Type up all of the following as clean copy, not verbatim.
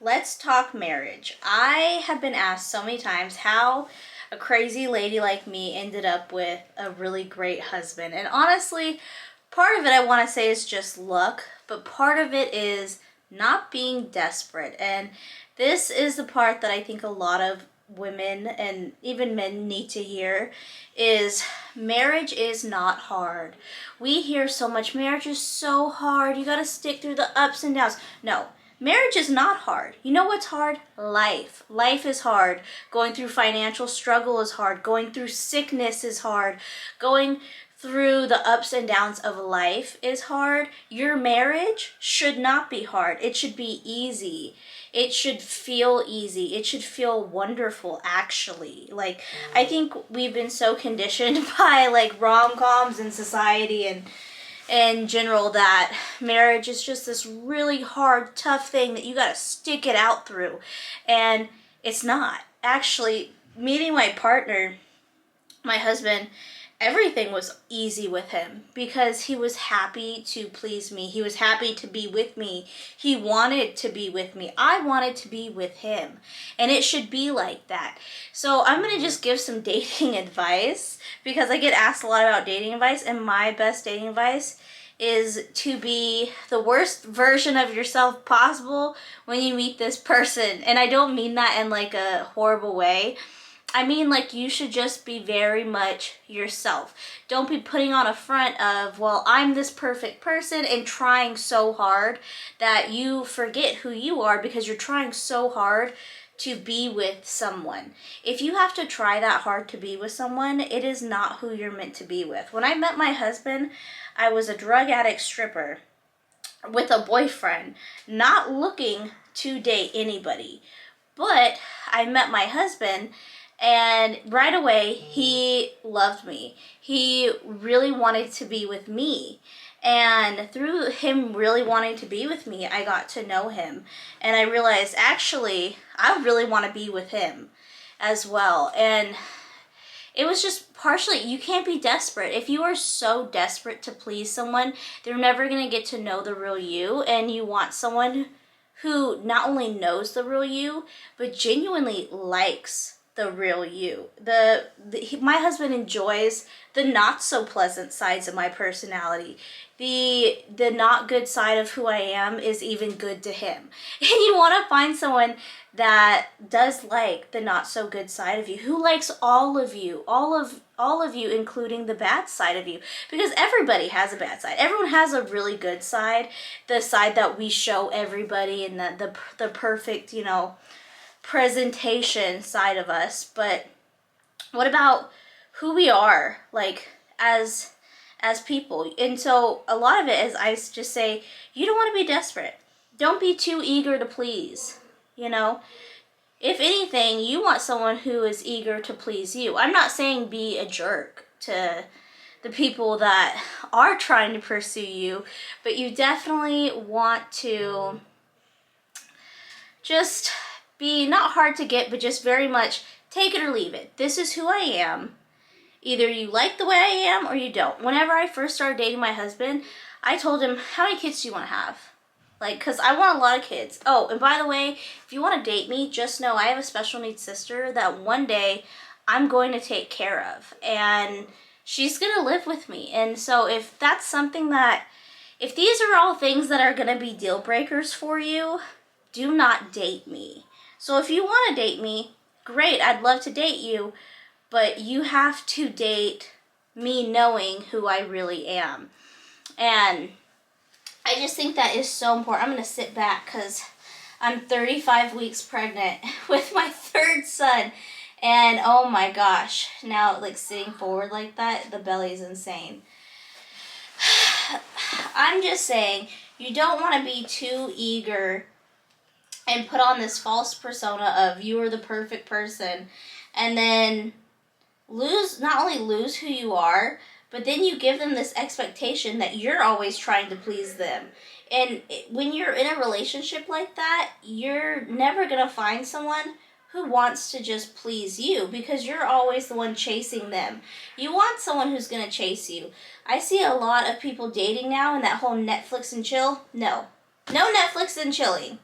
let's talk marriage. I have been asked so many times how a crazy lady like me ended up with a really great husband. And honestly, part of it I want to say is just luck, but part of it is not being desperate. And this is the part that I think a lot of women and even men need to hear is marriage is not hard. We hear so much, marriage is so hard. You got to stick through the ups and downs. No. Marriage is not hard. You know what's hard? Life. Life is hard. Going through financial struggle is hard. Going through sickness is hard. Going through the ups and downs of life is hard. Your marriage should not be hard. It should be easy. It should feel easy. It should feel wonderful, actually. Like, I think we've been so conditioned by, like, rom-coms in society and in general that marriage is just this really hard, tough thing that you gotta stick it out through. And it's not. Actually, meeting my partner, my husband, everything was easy with him because he was happy to please me. He was happy to be with me. He wanted to be with me. I wanted to be with him. And it should be like that. So I'm going to just give some dating advice because I get asked a lot about dating advice, and my best dating advice is to be the worst version of yourself possible when you meet this person. And I don't mean that in like a horrible way. I mean, like, you should just be very much yourself. Don't be putting on a front of, well, I'm this perfect person, and trying so hard that you forget who you are because you're trying so hard to be with someone. If you have to try that hard to be with someone, it is not who you're meant to be with. When I met my husband, I was a drug addict stripper with a boyfriend, not looking to date anybody. But I met my husband, and right away, he loved me. He really wanted to be with me. And through him really wanting to be with me, I got to know him. And I realized, actually, I really want to be with him as well. And it was just partially, you can't be desperate. If you are so desperate to please someone, they're never going to get to know the real you. And you want someone who not only knows the real you, but genuinely likes the real you. My husband enjoys the not so pleasant sides of my personality. The not good side of who I am is even good to him. And you want to find someone that does like the not so good side of you, who likes all of you, all of you, including the bad side of you, because everybody has a bad side. Everyone has a really good side, the side that we show everybody, and the perfect, presentation side of us. But what about who we are, like, as people? And so a lot of it is, I just say, you don't want to be desperate. Don't be too eager to please. If anything, you want someone who is eager to please you. I'm not saying be a jerk to the people that are trying to pursue you, but you definitely want to just be not hard to get, but just very much take it or leave it. This is who I am. Either you like the way I am or you don't. Whenever I first started dating my husband, I told him, how many kids do you want to have? Like, because I want a lot of kids. Oh, and by the way, if you want to date me, just know I have a special needs sister that one day I'm going to take care of. And she's going to live with me. And so if that's something that, if these are all things that are going to be deal breakers for you, do not date me. So if you want to date me, great, I'd love to date you. But you have to date me knowing who I really am. And I just think that is so important. I'm going to sit back because I'm 35 weeks pregnant with my third son. And oh my gosh, now like sitting forward like that, the belly's insane. I'm just saying, you don't want to be too eager and put on this false persona of you are the perfect person, and then not only lose who you are, but then you give them this expectation that you're always trying to please them. And when you're in a relationship like that, you're never going to find someone who wants to just please you because you're always the one chasing them. You want someone who's going to chase you. I see a lot of people dating now and that whole Netflix and chill. No. No Netflix and chilling.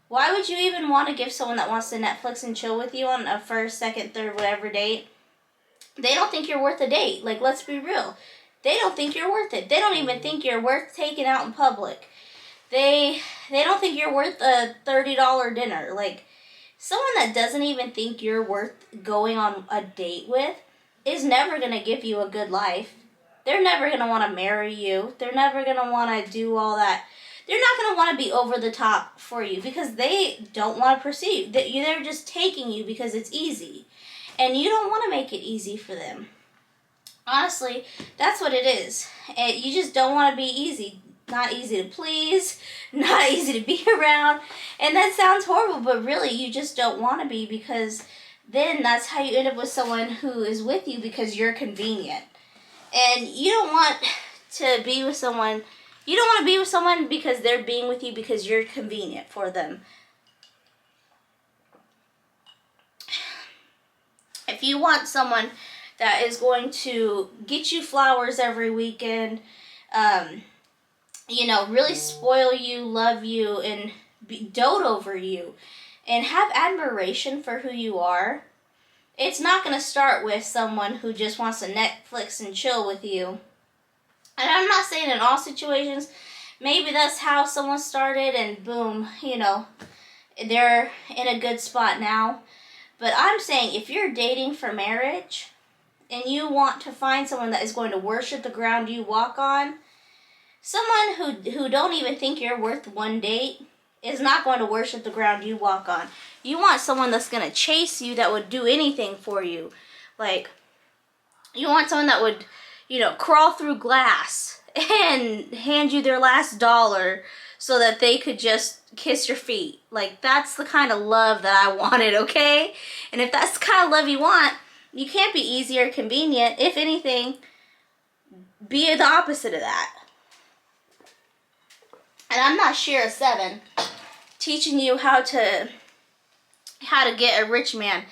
Why would you even want to give someone that wants to Netflix and chill with you on a first, second, third, whatever date? They don't think you're worth a date. Like, let's be real. They don't think you're worth it. They don't even think you're worth taking out in public. They don't think you're worth a $30 dinner. Like, someone that doesn't even think you're worth going on a date with is never going to give you a good life. They're never going to want to marry you. They're never going to want to do all that. They're not going to want to be over the top for you because they don't want to pursue you. They're just taking you because it's easy. And you don't want to make it easy for them. Honestly, that's what it is. And you just don't want to be easy. Not easy to please, not easy to be around. And that sounds horrible, but really you just don't want to be, because then that's how you end up with someone who is with you because you're convenient. And you don't want to be with someone, you don't want to be with someone because they're being with you because you're convenient for them. If you want someone that is going to get you flowers every weekend, really spoil you, love you, and dote over you, and have admiration for who you are, it's not going to start with someone who just wants to Netflix and chill with you. And I'm not saying in all situations. Maybe that's how someone started and boom, they're in a good spot now. But I'm saying if you're dating for marriage and you want to find someone that is going to worship the ground you walk on, someone who don't even think you're worth one date is not going to worship the ground you walk on. You want someone that's going to chase you, that would do anything for you. Like, you want someone that would, crawl through glass and hand you their last dollar so that they could just kiss your feet. Like, that's the kind of love that I wanted, okay? And if that's the kind of love you want, you can't be easy or convenient. If anything, be the opposite of that. And I'm not Shira 7 teaching you how to get a rich man.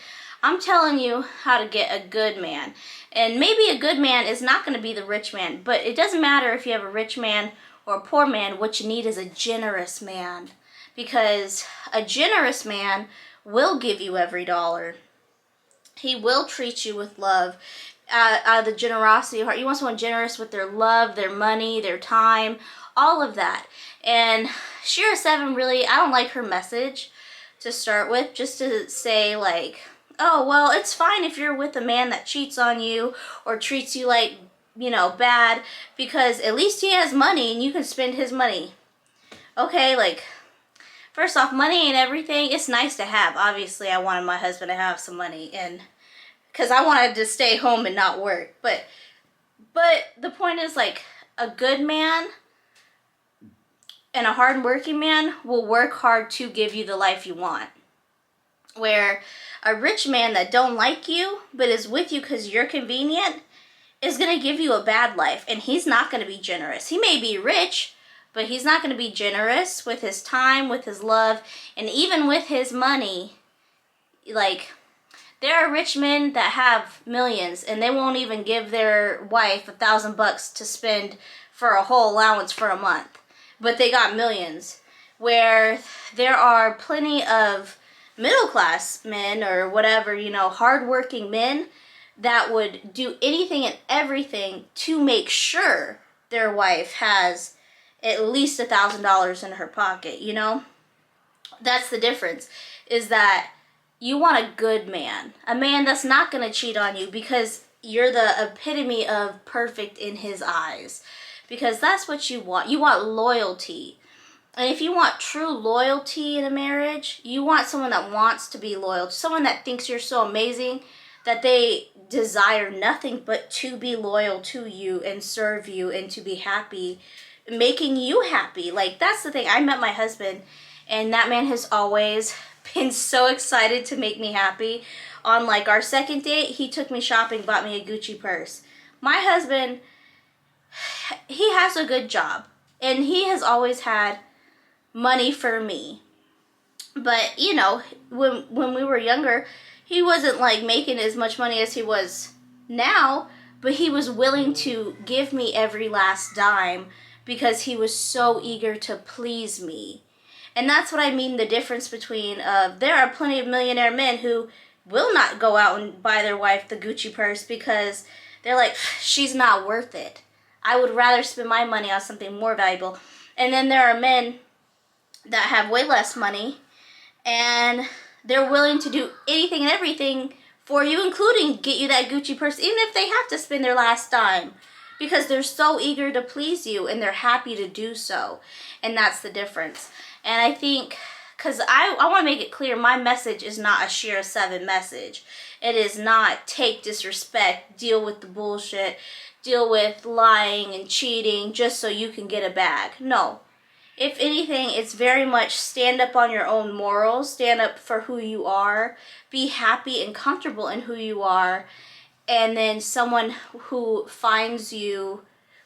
I'm telling you how to get a good man. And maybe a good man is not going to be the rich man, but it doesn't matter if you have a rich man or a poor man. What you need is a generous man, because a generous man will give you every dollar. He will treat you with love, out of the generosity of heart. You want someone generous with their love, their money, their time, all of that. And Shira 7, really, I don't like her message to start with, just to say like, oh, well, it's fine if you're with a man that cheats on you or treats you like, bad, because at least he has money and you can spend his money. Okay, like, first off, money ain't everything. It's nice to have. Obviously, I wanted my husband to have some money, and because I wanted to stay home and not work. But the point is, like, a good man and a hard-working man will work hard to give you the life you want. Where a rich man that don't like you but is with you because you're convenient is going to give you a bad life, and he's not going to be generous. He may be rich, but he's not going to be generous with his time, with his love, and even with his money. Like, there are rich men that have millions and they won't even give their wife $1,000 to spend for a whole allowance for a month, but they got millions. Where there are plenty of middle-class men or whatever, hard-working men that would do anything and everything to make sure their wife has at least $1,000 in her pocket, That's the difference, is that you want a good man. A man that's not going to cheat on you because you're the epitome of perfect in his eyes. Because that's what you want. You want loyalty. And if you want true loyalty in a marriage, you want someone that wants to be loyal. Someone that thinks you're so amazing that they desire nothing but to be loyal to you and serve you and to be happy, making you happy. Like, that's the thing. I met my husband, and that man has always been so excited to make me happy. On, like, our second date, he took me shopping, bought me a Gucci purse. My husband, he has a good job, and he has always had money for me. But, when we were younger, he wasn't, like, making as much money as he was now, but he was willing to give me every last dime because he was so eager to please me. And that's what I mean, the difference between, there are plenty of millionaire men who will not go out and buy their wife the Gucci purse because they're like, she's not worth it. I would rather spend my money on something more valuable. And then there are men that have way less money and they're willing to do anything and everything for you, including get you that Gucci purse, even if they have to spend their last dime, because they're so eager to please you and they're happy to do so. And that's the difference. And I think, because I want to make it clear, my message is not a Shira 7 message. It is not take disrespect, deal with the bullshit, deal with lying and cheating just so you can get a bag. No. If anything, it's very much stand up on your own morals, stand up for who you are, be happy and comfortable in who you are, and then someone who finds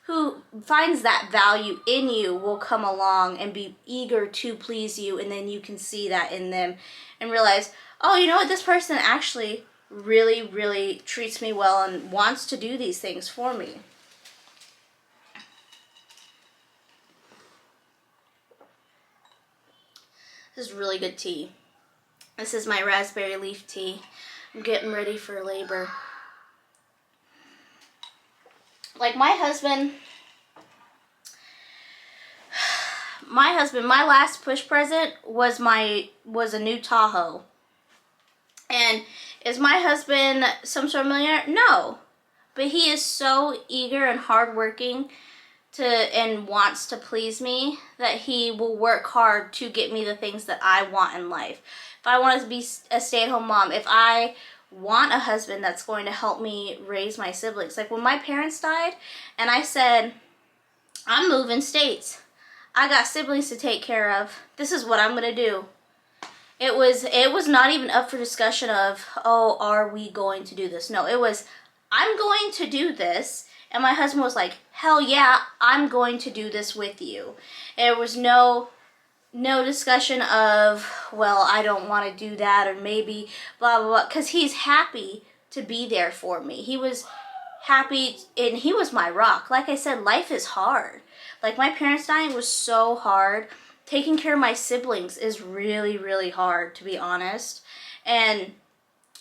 that value in you will come along and be eager to please you, and then you can see that in them and realize, oh, you know what, this person actually really, really treats me well and wants to do these things for me. This is really good tea. This is my raspberry leaf tea. I'm getting ready for labor. Like my husband, my last push present was a new Tahoe. And is my husband some sort of millionaire? No. But he is so eager and hardworking and wants to please me that he will work hard to get me the things that I want in life. If I want to be a stay-at-home mom, if I want a husband that's going to help me raise my siblings. Like when my parents died and I said, I'm moving states. I got siblings to take care of. This is what I'm going to do. It was not even up for discussion of, oh, are we going to do this? No, it was, I'm going to do this. And my husband was like, hell yeah, I'm going to do this with you. There was no discussion of, well, I don't want to do that, or maybe blah, blah, blah. Because he's happy to be there for me. He was happy, and he was my rock. Like I said, life is hard. Like my parents dying was so hard. Taking care of my siblings is really, really hard, to be honest. And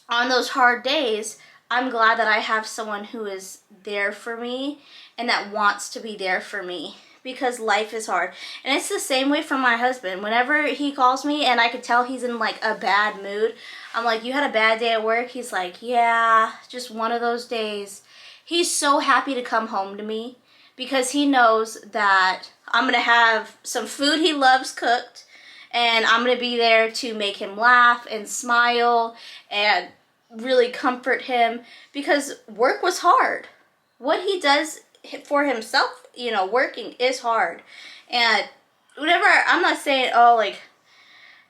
on those hard days, I'm glad that I have someone who is there for me and that wants to be there for me, because life is hard. And it's the same way for my husband. Whenever he calls me and I could tell he's in like a bad mood, I'm like, you had a bad day at work? He's like, yeah, just one of those days. He's so happy to come home to me because he knows that I'm going to have some food he loves cooked, and I'm going to be there to make him laugh and smile and really comfort him, because work was hard. What he does for himself, working is hard. And whenever, I'm not saying, oh, like,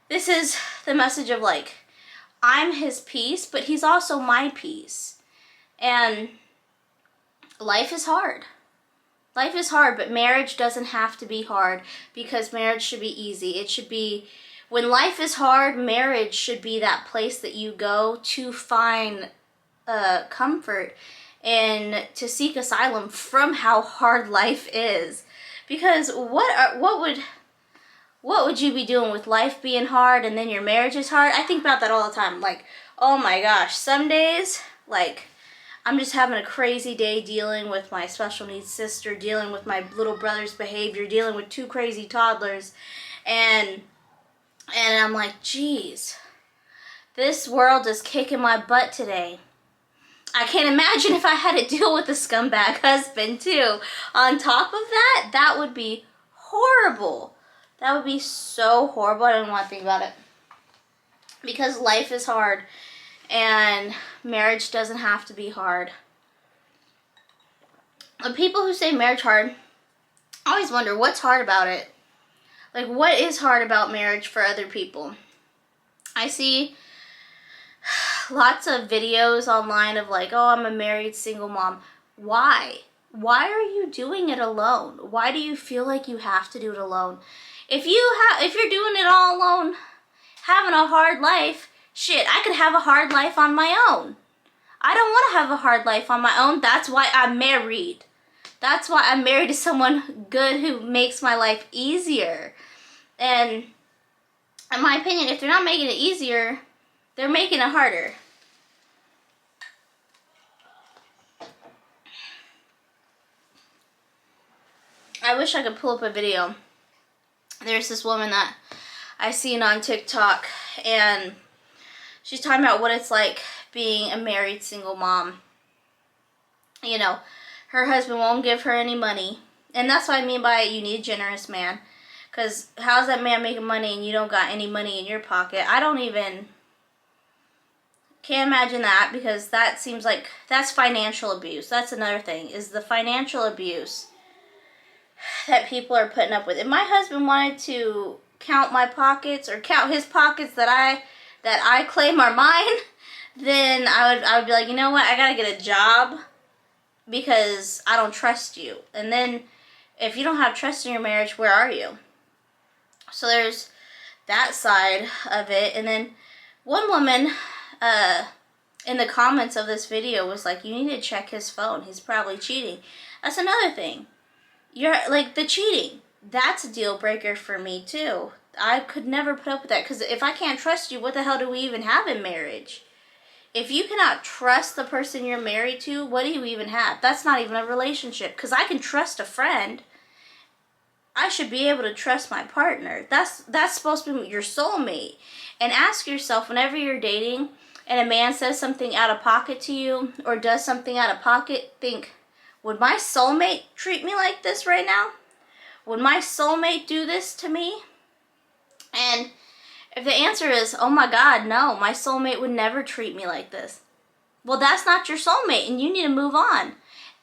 this is the message of like, I'm his peace, but he's also my peace. And life is hard. Life is hard, but marriage doesn't have to be hard, because marriage should be easy. It should be, when life is hard, marriage should be that place that you go to find comfort and to seek asylum from how hard life is. Because what would you be doing with life being hard and then your marriage is hard? I think about that all the time. Like, oh my gosh, some days, like, I'm just having a crazy day dealing with my special needs sister, dealing with my little brother's behavior, dealing with 2 crazy toddlers, and I'm like, geez, this world is kicking my butt today. I can't imagine if I had to deal with a scumbag husband too. On top of that, that would be horrible. That would be so horrible. I don't want to think about it. Because life is hard, and marriage doesn't have to be hard. The people who say marriage hard, I always wonder what's hard about it. Like, what is hard about marriage for other people? I see lots of videos online of like, oh, I'm a married single mom. Why? Why are you doing it alone? Why do you feel like you have to do it alone? If you're doing it all alone, having a hard life, shit, I could have a hard life on my own. I don't want to have a hard life on my own. That's why I'm married. That's why I'm married to someone good who makes my life easier. And in my opinion, if they're not making it easier, they're making it harder. I wish I could pull up a video. There's this woman that I seen on TikTok, and she's talking about what it's like being a married single mom. You know, her husband won't give her any money. And that's what I mean by you need a generous man. Because how's that man making money and you don't got any money in your pocket? Can't imagine that, because that seems like that's financial abuse. That's another thing, is the financial abuse that people are putting up with. If my husband wanted to count my pockets or count his pockets that I claim are mine, then I would be like, you know what, I gotta get a job because I don't trust you. And then if you don't have trust in your marriage, where are you? So there's that side of it. And then one woman in the comments of this video was like, you need to check his phone. He's probably cheating. That's another thing. You're like, the cheating. That's a deal breaker for me too. I could never put up with that, because if I can't trust you, what the hell do we even have in marriage? If you cannot trust the person you're married to, what do you even have? That's not even a relationship, because I can trust a friend. I should be able to trust my partner. That's supposed to be your soulmate. And ask yourself, whenever you're dating and a man says something out of pocket to you or does something out of pocket, think, would my soulmate treat me like this right now? Would my soulmate do this to me? And if the answer is, oh my God, no, my soulmate would never treat me like this, well, that's not your soulmate, and you need to move on.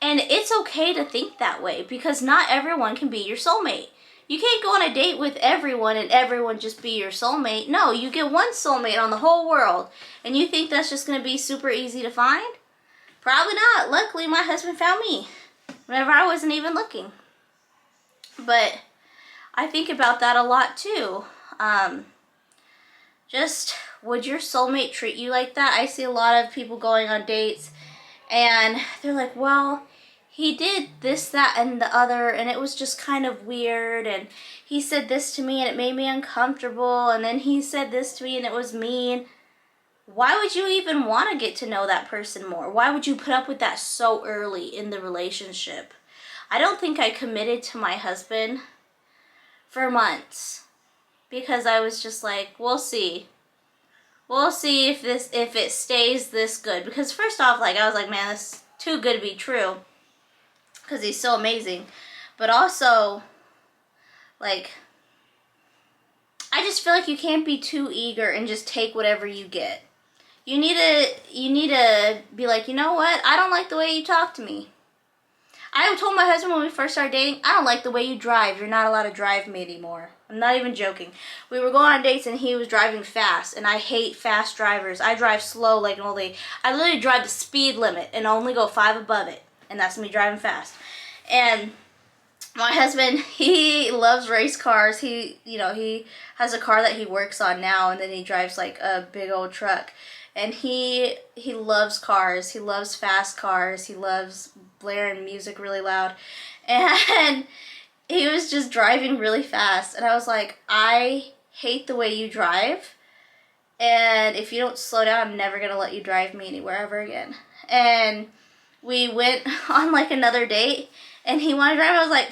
And it's okay to think that way, because not everyone can be your soulmate. You can't go on a date with everyone and everyone just be your soulmate. No, you get one soulmate on the whole world, and you think that's just going to be super easy to find? Probably not. Luckily, my husband found me whenever I wasn't even looking. But I think about that a lot too. Just, would your soulmate treat you like that? I see a lot of people going on dates and they're like, well, he did this, that, and the other, and it was just kind of weird, and he said this to me and it made me uncomfortable, and then he said this to me and it was mean. Why would you even want to get to know that person more? Why would you put up with that so early in the relationship? I don't think I committed to my husband for months, because I was just like, we'll see. We'll see if it stays this good. Because first off, like, I was like, man, this is too good to be true, because he's so amazing. But also, like, I just feel like you can't be too eager and just take whatever you get. You need to be like, you know what? I don't like the way you talk to me. I told my husband when we first started dating, I don't like the way you drive. You're not allowed to drive me anymore. I'm not even joking. We were going on dates and he was driving fast, and I hate fast drivers. I drive slow like an old lady. I literally drive the speed limit and only go 5 above it, and that's me driving fast. And my husband, he loves race cars. He has a car that he works on now, and then he drives like a big old truck. And he loves cars. He loves fast cars. He loves blaring music really loud. And he was just driving really fast. And I was like, I hate the way you drive. And if you don't slow down, I'm never going to let you drive me anywhere ever again. And we went on like another date, and he wanted to drive. I was like,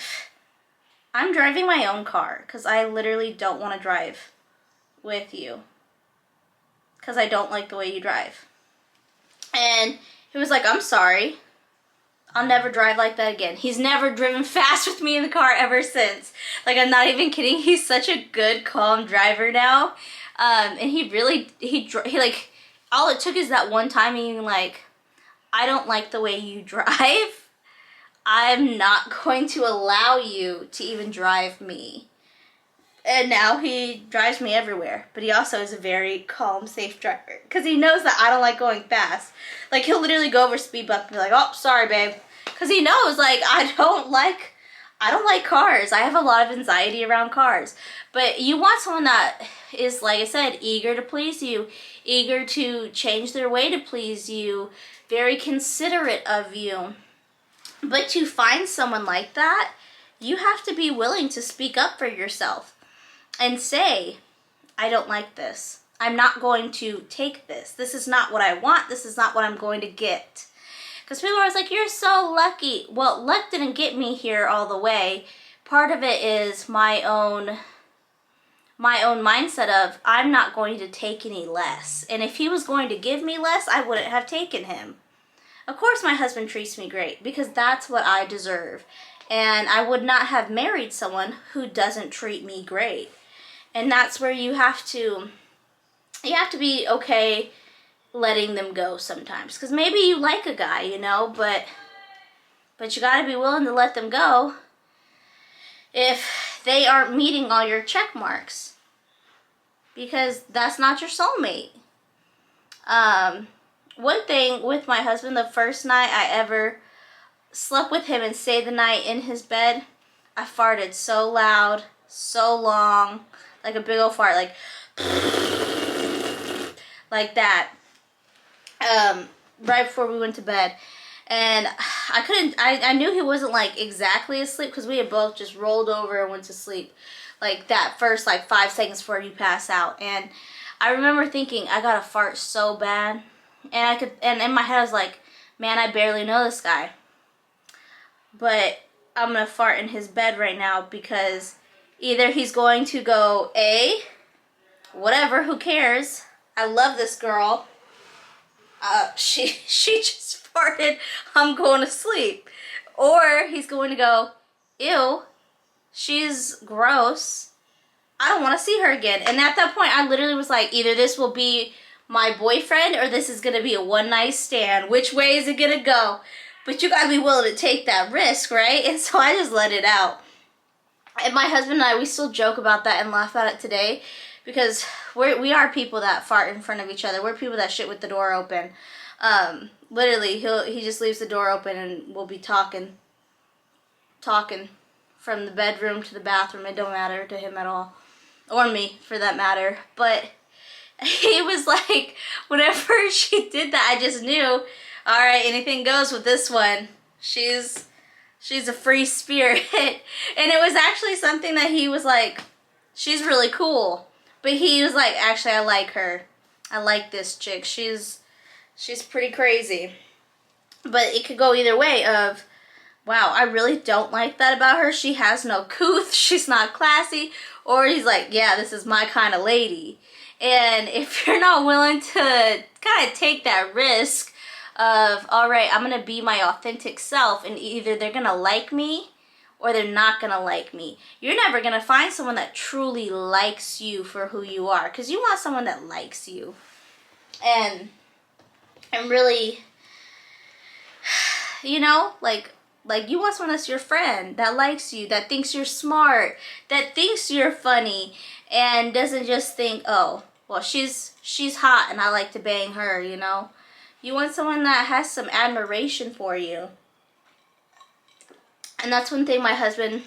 I'm driving my own car, because I literally don't want to drive with you, because I don't like the way you drive. And he was like, I'm sorry. I'll never drive like that again. He's never driven fast with me in the car ever since. Like, I'm not even kidding. He's such a good, calm driver now. And he like, all it took is that one time being like, I don't like the way you drive. I'm not going to allow you to even drive me. And now he drives me everywhere. But he also is a very calm, safe driver, because he knows that I don't like going fast. Like, he'll literally go over speed bump and be like, oh, sorry, babe. Because he knows, like, I don't like cars. I have a lot of anxiety around cars. But you want someone that is, like I said, eager to please you, eager to change their way to please you, very considerate of you. But to find someone like that, you have to be willing to speak up for yourself and say, I don't like this. I'm not going to take this. This is not what I want. This is not what I'm going to get. Because people are always like, you're so lucky. Well, luck didn't get me here all the way. Part of it is my own mindset of, I'm not going to take any less. And if he was going to give me less, I wouldn't have taken him. Of course my husband treats me great, because that's what I deserve. And I would not have married someone who doesn't treat me great. And that's where you have to be okay letting them go sometimes. Because maybe you like a guy, you know, but you got to be willing to let them go if they aren't meeting all your check marks. Because that's not your soulmate. One thing with my husband, the first night I ever slept with him and stayed the night in his bed, I farted so loud, so long, like a big old fart, like that, right before we went to bed. And I knew he wasn't like exactly asleep, because we had both just rolled over and went to sleep like that first like 5 seconds before you pass out. And I remember thinking, I gotta fart so bad. And in my head I was like, man, I barely know this guy, but I'm gonna fart in his bed right now, because either he's going to go, whatever, who cares, I love this girl, she just farted, I'm going to sleep. Or he's going to go, ew, she's gross, I don't want to see her again. And at that point I literally was like, either this will be my boyfriend or this is going to be a one night stand. Which way is it going to go? But you got to be willing to take that risk, right? And so I just let it out. And my husband and I, we still joke about that and laugh at it today, because we are people that fart in front of each other. We're people that shit with the door open. Literally, he just leaves the door open and we'll be talking from the bedroom to the bathroom. It don't matter to him at all, or me for that matter. But he was like, whenever she did that, I just knew, all right, anything goes with this one. She's a free spirit. And it was actually something that he was like, she's really cool. But he was like, actually, I like her. I like this chick. She's pretty crazy. But it could go either way of, wow, I really don't like that about her. She has no couth. She's not classy. Or he's like, yeah, this is my kind of lady. And if you're not willing to kind of take that risk of, all right, I'm going to be my authentic self, and either they're going to like me or they're not going to like me. You're never going to find someone that truly likes you for who you are, because you want someone that likes you. And really, you know, like you want someone that's your friend, that likes you, that thinks you're smart, that thinks you're funny, and doesn't just think, oh, well, she's hot and I like to bang her, you know. You want someone that has some admiration for you. And that's one thing my husband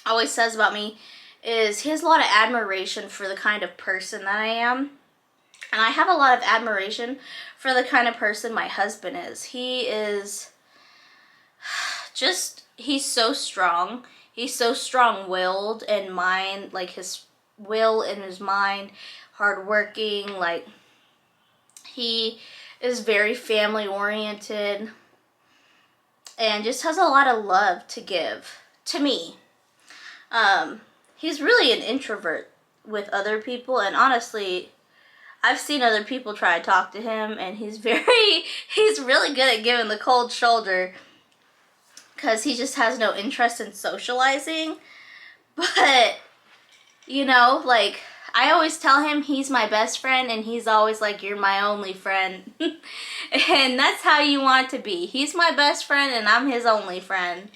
always says about me, is he has a lot of admiration for the kind of person that I am. And I have a lot of admiration for the kind of person my husband is. He is just, he's so strong. He's so strong-willed in mind, like his will in his mind, hardworking, like he is very family-oriented and just has a lot of love to give to me. He's really an introvert with other people, and honestly, I've seen other people try to talk to him, and he's really good at giving the cold shoulder, because he just has no interest in socializing. But, you know, like, I always tell him he's my best friend, and he's always like, you're my only friend. And that's how you want it to be. He's my best friend, and I'm his only friend.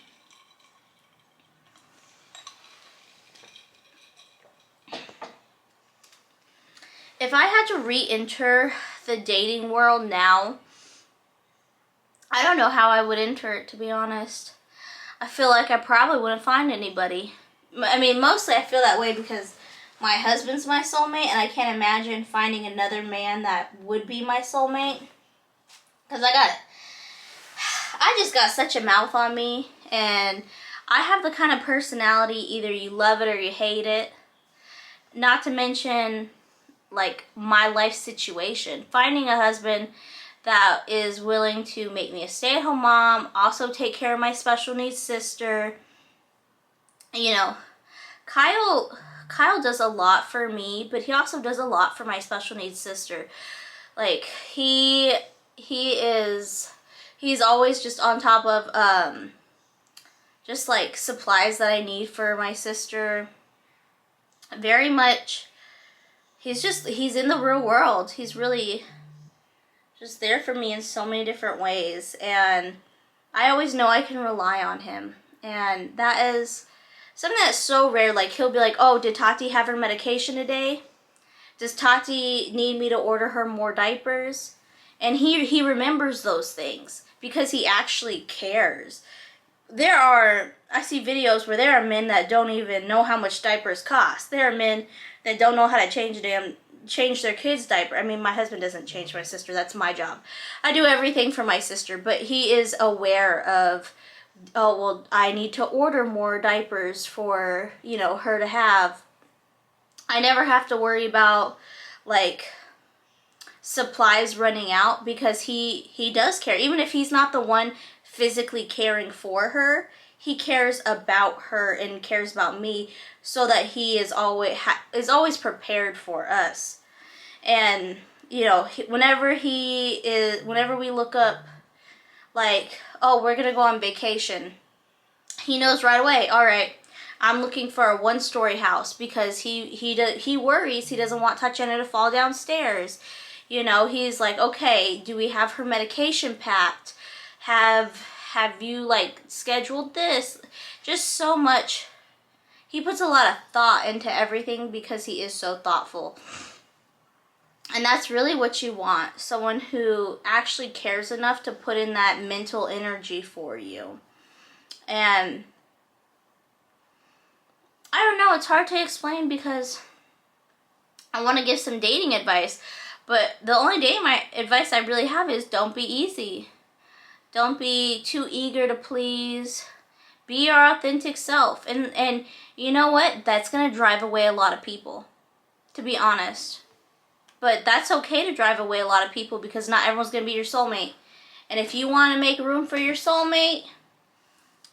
If I had to re-enter the dating world now, I don't know how I would enter it, to be honest. I feel like I probably wouldn't find anybody. I mean, mostly I feel that way because my husband's my soulmate, and I can't imagine finding another man that would be my soulmate. Because I just got such a mouth on me, and I have the kind of personality, either you love it or you hate it. not to mention, like, my life situation. Finding a husband that is willing to make me a stay-at-home mom, also take care of my special needs sister. You know, Kyle does a lot for me, but he also does a lot for my special needs sister. Like, he's always just on top of just like supplies that I need for my sister. Very much, he's in the real world. He's really just there for me in so many different ways, and I always know I can rely on him. And that is something that's so rare. Like, he'll be like, oh, did Tati have her medication today? Does Tati need me to order her more diapers? And he remembers those things because he actually cares. I see videos where there are men that don't even know how much diapers cost. There are men that don't know how to change their kids' diaper. I mean, my husband doesn't change my sister. That's my job. I do everything for my sister, but he is aware of, oh, well, I need to order more diapers for, you know, her to have. I never have to worry about, like, supplies running out because he does care. Even if he's not the one physically caring for her, he cares about her and cares about me, so that he is always prepared for us. And, you know, whenever we look up, like, oh, we're gonna go on vacation, he knows right away, all right, I'm looking for a 1-story house, because he worries, he doesn't want Tatiana to fall downstairs. You know, he's like, okay, do we have her medication packed? Have you, like, scheduled this? Just so much. He puts a lot of thought into everything because he is so thoughtful. And that's really what you want. Someone who actually cares enough to put in that mental energy for you. And I don't know, it's hard to explain because I want to give some dating advice. But the only dating advice I really have is don't be easy. Don't be too eager to please. Be your authentic self. And you know what? That's going to drive away a lot of people, to be honest. But that's okay to drive away a lot of people because not everyone's going to be your soulmate. And if you want to make room for your soulmate,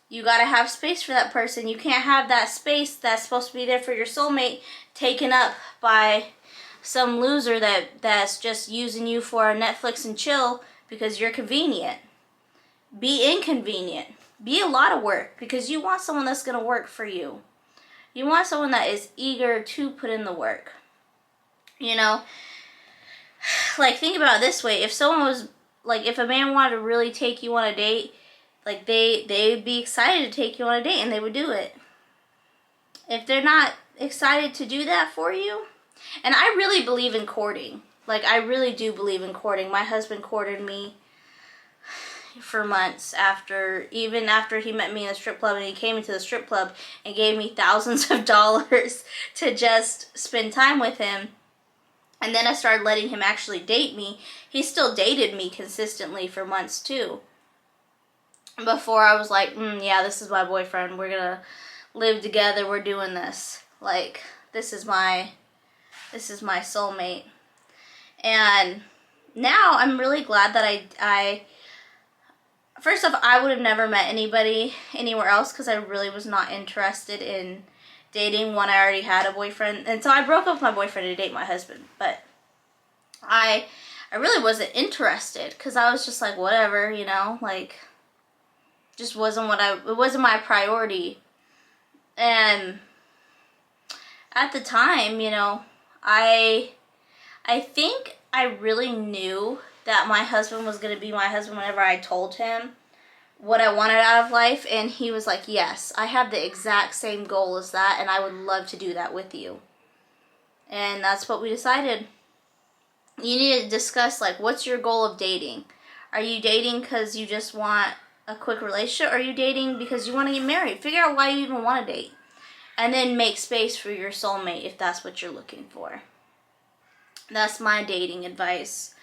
you got to have space for that person. You can't have that space that's supposed to be there for your soulmate taken up by some loser that's just using you for a Netflix and chill because you're convenient. Be inconvenient. Be a lot of work because you want someone that's going to work for you. You want someone that is eager to put in the work. You know, like, think about it this way. If someone was, like, if a man wanted to really take you on a date, like, they'd be excited to take you on a date and they would do it. If they're not excited to do that for you, and I really believe in courting. Like, I really do believe in courting. My husband courted me for months even after he met me in the strip club, and he came into the strip club and gave me thousands of dollars to just spend time with him. And then I started letting him actually date me. He still dated me consistently for months too. Before I was like, yeah, this is my boyfriend. We're gonna live together. We're doing this. Like, this is my soulmate. And now I'm really glad that I first off, I would have never met anybody anywhere else because I really was not interested in dating when I already had a boyfriend. And so I broke up with my boyfriend to date my husband. But I really wasn't interested because I was just like, whatever, you know, like, just wasn't it wasn't my priority. And at the time, you know, I think I really knew that my husband was going to be my husband whenever I told him what I wanted out of life. And he was like, yes, I have the exact same goal as that, and I would love to do that with you. And that's what we decided. You need to discuss, like, what's your goal of dating? Are you dating because you just want a quick relationship? Or are you dating because you want to get married? Figure out why you even want to date. And then make space for your soulmate if that's what you're looking for. That's my dating advice.